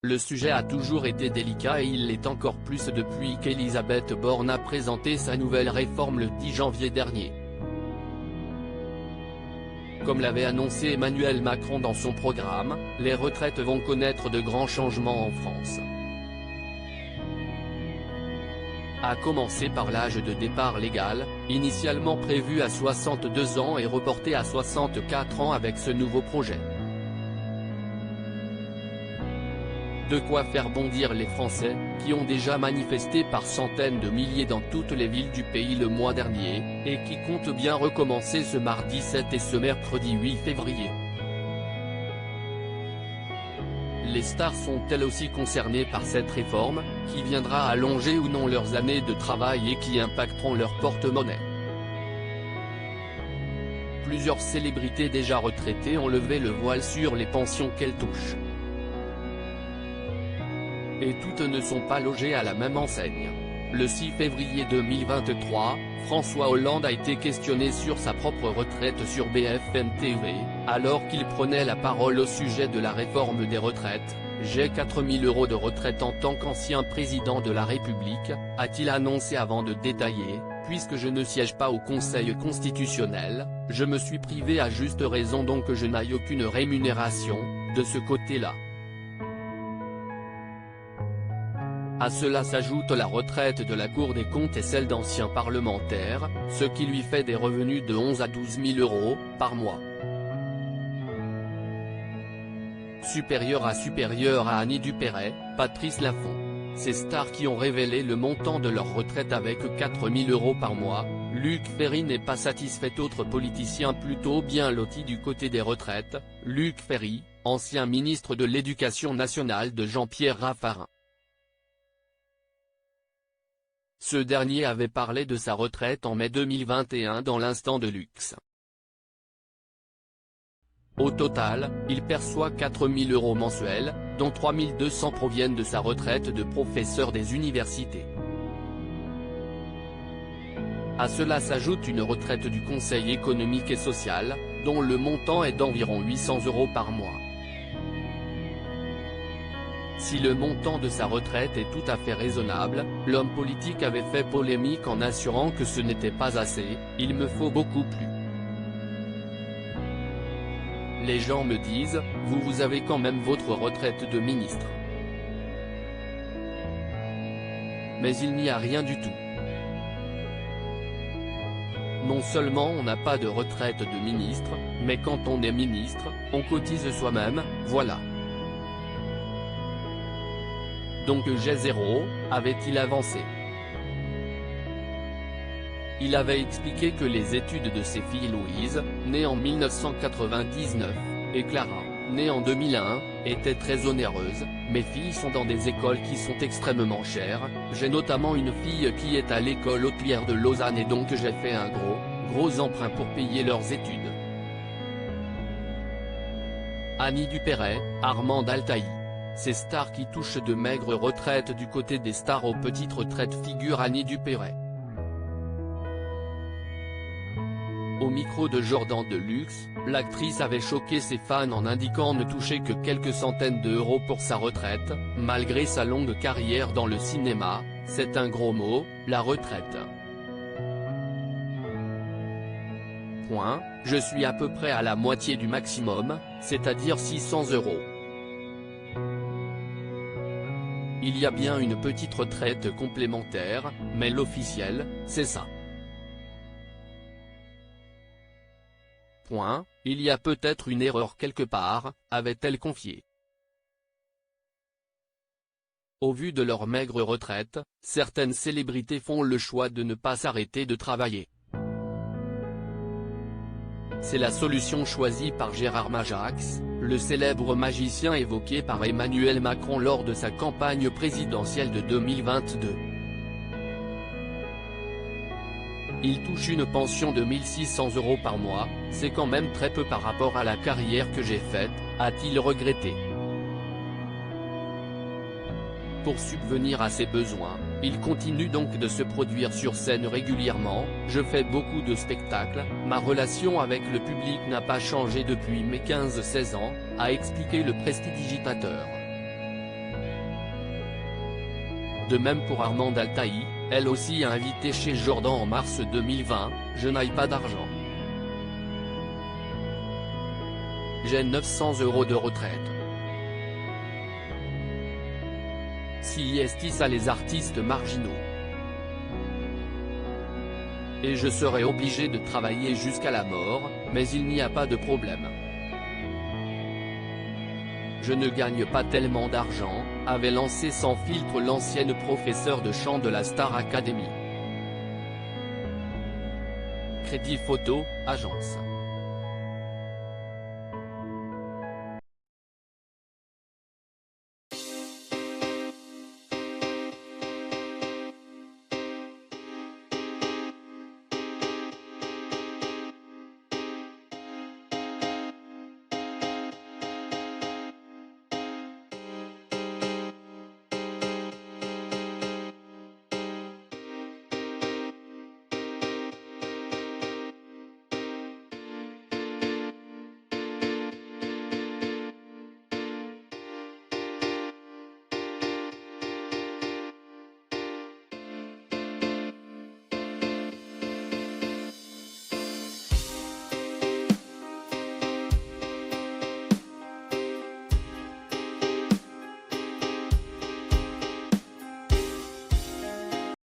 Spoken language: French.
Le sujet a toujours été délicat et il l'est encore plus depuis qu'Elisabeth Borne a présenté sa nouvelle réforme le 10 janvier dernier. Comme l'avait annoncé Emmanuel Macron dans son programme, les retraites vont connaître de grands changements en France. À commencer par l'âge de départ légal, initialement prévu à 62 ans et reporté à 64 ans avec ce nouveau projet. De quoi faire bondir les Français, qui ont déjà manifesté par centaines de milliers dans toutes les villes du pays le mois dernier, et qui comptent bien recommencer ce mardi 7 et ce mercredi 8 février. Les stars sont-elles aussi concernées par cette réforme, qui viendra allonger ou non leurs années de travail et qui impacteront leur porte-monnaie? Plusieurs célébrités déjà retraitées ont levé le voile sur les pensions qu'elles touchent. Et toutes ne sont pas logées à la même enseigne. Le 6 février 2023, François Hollande a été questionné sur sa propre retraite sur BFM TV, alors qu'il prenait la parole au sujet de la réforme des retraites. « J'ai 4 000 € de retraite en tant qu'ancien président de la République », a-t-il annoncé avant de détailler, « puisque je ne siège pas au Conseil constitutionnel, je me suis privé à juste raison donc je n'ai aucune rémunération, de ce côté-là ». À cela s'ajoute la retraite de la Cour des comptes et celle d'anciens parlementaires, ce qui lui fait des revenus de 11 à 12 000 € par mois. Supérieur à Annie Dupéret, Patrice Laffont. Ces stars qui ont révélé le montant de leur retraite avec 4 000 € par mois. Luc Ferry n'est pas satisfait. Autre politicien plutôt bien loti du côté des retraites, Luc Ferry, ancien ministre de l'Éducation nationale de Jean-Pierre Raffarin. Ce dernier avait parlé de sa retraite en mai 2021 dans l'Instant de luxe. Au total, il perçoit 4 000 € mensuels, dont 3 200 proviennent de sa retraite de professeur des universités. À cela s'ajoute une retraite du Conseil économique et social, dont le montant est d'environ 800 € par mois. Si le montant de sa retraite est tout à fait raisonnable, l'homme politique avait fait polémique en assurant que ce n'était pas assez, il me faut beaucoup plus. Les gens me disent, vous avez quand même votre retraite de ministre. Mais il n'y a rien du tout. Non seulement on n'a pas de retraite de ministre, mais quand on est ministre, on cotise soi-même, voilà. Donc j'ai zéro, avait-il avancé. Il avait expliqué que les études de ses filles Louise, née en 1999, et Clara, née en 2001, étaient très onéreuses. Mes filles sont dans des écoles qui sont extrêmement chères, j'ai notamment une fille qui est à l'école hôtelière de Lausanne et donc j'ai fait un gros emprunt pour payer leurs études. Annie Dupéret, Armand Altaï. Ces stars qui touchent de maigres retraites. Du côté des stars aux petites retraites figure Annie Dupéret. Au micro de Jordan de Luxe, l'actrice avait choqué ses fans en indiquant ne toucher que quelques centaines d'euros pour sa retraite, malgré sa longue carrière dans le cinéma. C'est un gros mot, la retraite. Je suis à peu près à la moitié du maximum, c'est-à-dire 600 €. Il y a bien une petite retraite complémentaire, mais l'officiel, c'est ça. Il y a peut-être une erreur quelque part, avait-elle confié. Au vu de leur maigre retraite, certaines célébrités font le choix de ne pas s'arrêter de travailler. C'est la solution choisie par Gérard Majax, le célèbre magicien évoqué par Emmanuel Macron lors de sa campagne présidentielle de 2022. Il touche une pension de 1 600 € par mois, c'est quand même très peu par rapport à la carrière que j'ai faite, a-t-il regretté. Pour subvenir à ses besoins, il continue donc de se produire sur scène régulièrement. Je fais beaucoup de spectacles, ma relation avec le public n'a pas changé depuis mes 15-16 ans, a expliqué le prestidigitateur. De même pour Armande Altaï, elle aussi invitée chez Jordan en mars 2020, « Je n'ai pas d'argent. J'ai 900 € de retraite. Si est ça les artistes marginaux. Et je serai obligé de travailler jusqu'à la mort, mais il n'y a pas de problème. Je ne gagne pas tellement d'argent », avait lancé sans filtre l'ancienne professeure de chant de la Star Academy. Crédit photo, agence.